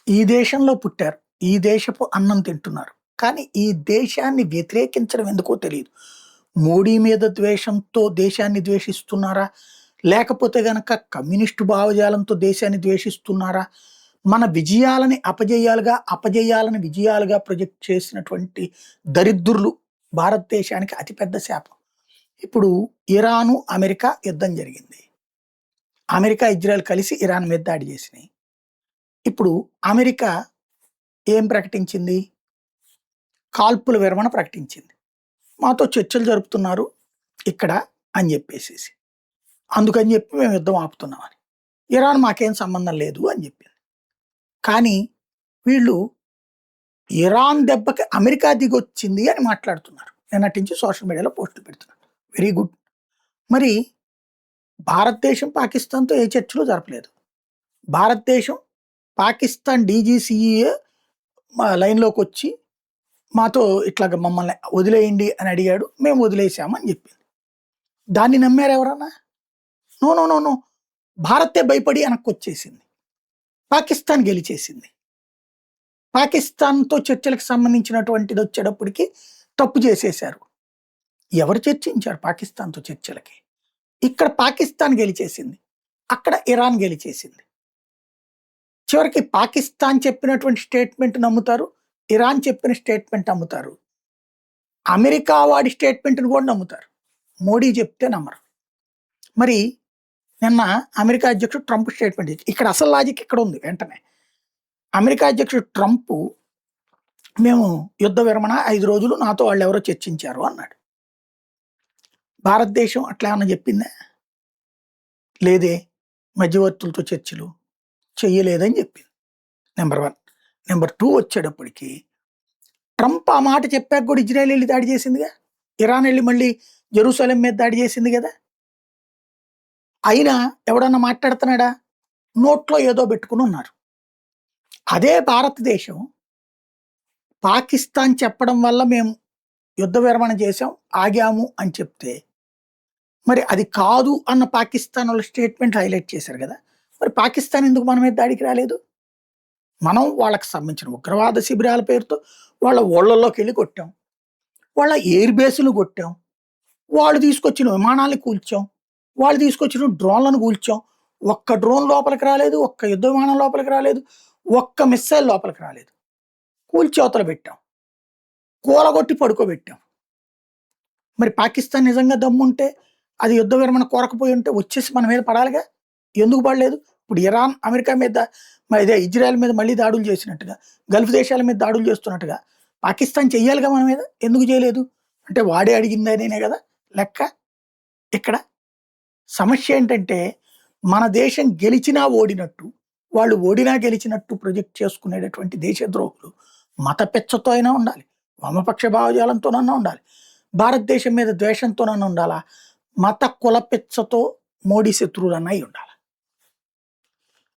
ఈ దేశంలో పుట్టారు. ఈ దేశపు అన్నం తింటున్నారు. కానీ ఈ దేశాన్ని వ్యతిరేకించడం ఎందుకో తెలీదు. మోడీ మీద ద్వేషంతో దేశాన్ని ద్వేషిస్తున్నారా? లేకపోతే గనక కమ్యూనిస్టు భావజాలంతో దేశాన్ని ద్వేషిస్తున్నారా? మన విజయాలని అపజయాలుగా, అపజయాలను విజయాలుగా ప్రొజెక్ట్ చేసినటువంటి దరిద్రులు భారతదేశానికి అతిపెద్ద శాపం. ఇప్పుడు ఇరాను, అమెరికా యుద్ధం జరిగింది. అమెరికా, ఇజ్రాయెల్ కలిసి ఇరాన్ మీద దాడి చేసినాయి. ఇప్పుడు అమెరికా ఏం ప్రకటించింది? కాల్పుల విరమణ ప్రకటించింది. మాతో చర్చలు జరుపుతున్నారు ఇక్కడ అని చెప్పేసేసి. అందుకని చెప్పి మేము యుద్ధం ఆపుతున్నామని. ఇరాన్ మాకేం సంబంధం లేదు అని చెప్పింది. కానీ వీళ్ళు ఇరాన్ దెబ్బకి అమెరికా దిగొచ్చింది అని మాట్లాడుతున్నారు. నిన్నటి నుంచి సోషల్ మీడియాలో పోస్టులు పెడుతున్నారు. Very good. మరి భారతదేశం పాకిస్తాన్తో ఏ చర్చలు జరపలేదు. భారతదేశం పాకిస్తాన్ డీజీసీఏ లైన్లోకి వచ్చి మాతో ఇట్లాగ మమ్మల్ని వదిలేయండి అని అడిగాడు. మేము వదిలేసామని చెప్పింది. దాన్ని నమ్మారు ఎవరన్నా? No no no no. భారతే భయపడి వెనక్కి వచ్చేసింది. పాకిస్తాన్ గెలిచేసింది. పాకిస్తాన్తో చర్చలకు సంబంధించినటువంటిది వచ్చేటప్పటికి తప్పు చేసేశారు. ఎవరు చర్చించారు పాకిస్తాన్తో చర్చలకి? ఇక్కడ పాకిస్తాన్ గెలిచేసింది, అక్కడ ఇరాన్ గెలిచేసింది. చివరికి పాకిస్తాన్ చెప్పినటువంటి స్టేట్మెంట్ నమ్ముతారు, ఇరాన్ చెప్పిన స్టేట్మెంట్ నమ్ముతారు, అమెరికా వాడి స్టేట్మెంట్ని కూడా నమ్ముతారు. మోడీ చెప్తే నమ్మరు. మరి నిన్న అమెరికా అధ్యక్షుడు ట్రంప్ స్టేట్మెంట్ ఇచ్చి, ఇక్కడ అసలు లాజిక్ ఇక్కడ ఉంది. వెంటనే అమెరికా అధ్యక్షుడు ట్రంప్ మేము యుద్ధ విరమణ 5 రోజులు నాతో వాళ్ళు ఎవరో చర్చించారు అన్నాడు. భారతదేశం అట్లా ఏమన్నా చెప్పిందా? లేదే. మధ్యవర్తులతో చర్చలు చెయ్యలేదని చెప్పింది. నెంబర్ 1. నెంబర్ 2 వచ్చేటప్పటికి ట్రంప్ ఆ మాట చెప్పాక కూడా ఇజ్రాయెల్ వెళ్ళి దాడి చేసిందిగా. ఇరాన్ వెళ్ళి మళ్ళీ జెరూసలేం మీద దాడి చేసింది కదా. అయినా ఎవడన్నా మాట్లాడుతున్నాడా? నోట్లో ఏదో పెట్టుకుని ఉన్నారు. అదే భారతదేశం పాకిస్తాన్ చెప్పడం వల్ల మేము యుద్ధ విరమణ చేసాం, ఆగాము అని చెప్తే, మరి అది కాదు అన్న పాకిస్తాన్ వాళ్ళ స్టేట్మెంట్ హైలైట్ చేశారు కదా. మరి పాకిస్తాన్ ఎందుకు మన మీద దాడికి రాలేదు? మనం వాళ్ళకి సంబంధించిన ఉగ్రవాద శిబిరాల పేరుతో వాళ్ళ ఓళ్లలోకి వెళ్ళి కొట్టాం, వాళ్ళ ఎయిర్ బేస్ను కొట్టాం, వాళ్ళు తీసుకొచ్చిన విమానాలను కూల్చాం, వాళ్ళు తీసుకొచ్చిన డ్రోన్లను కూల్చాం. ఒక్క డ్రోన్ లోపలికి రాలేదు, ఒక్క యుద్ధ విమానం లోపలికి రాలేదు, ఒక్క మిస్సైల్ లోపలికి రాలేదు. కూల్చేవతలు పెట్టాం, కూలగొట్టి పడుకోబెట్టాం. మరి పాకిస్తాన్ నిజంగా దమ్ముంటే, అది యుద్ధ విరమణ కోరకపోయి ఉంటే వచ్చేసి మన మీద పడాలిగా. ఎందుకు పడలేదు? ఇప్పుడు ఇరాన్ అమెరికా మీద, ఇదే ఇజ్రాయెల్ మీద మళ్ళీ దాడులు చేసినట్టుగా, గల్ఫ్ దేశాల మీద దాడులు చేస్తున్నట్టుగా పాకిస్తాన్ చెయ్యాలిగా మన మీద. ఎందుకు చేయలేదు? అంటే వాడే అడిగిందనే కదా లెక్క. ఇక్కడ సమస్య ఏంటంటే, మన దేశం గెలిచినా ఓడినట్టు, వాళ్ళు ఓడినా గెలిచినట్టు ప్రొజెక్ట్ చేసుకునేటటువంటి దేశద్రోహులు మత పెచ్చతో అయినా ఉండాలి, వామపక్ష భావజాలంతోనన్నా ఉండాలి, భారతదేశం మీద ద్వేషంతోనన్నా ఉండాలా, మత కుల పెచ్చతో మోడీ శత్రువులన్నా ఉండాలి.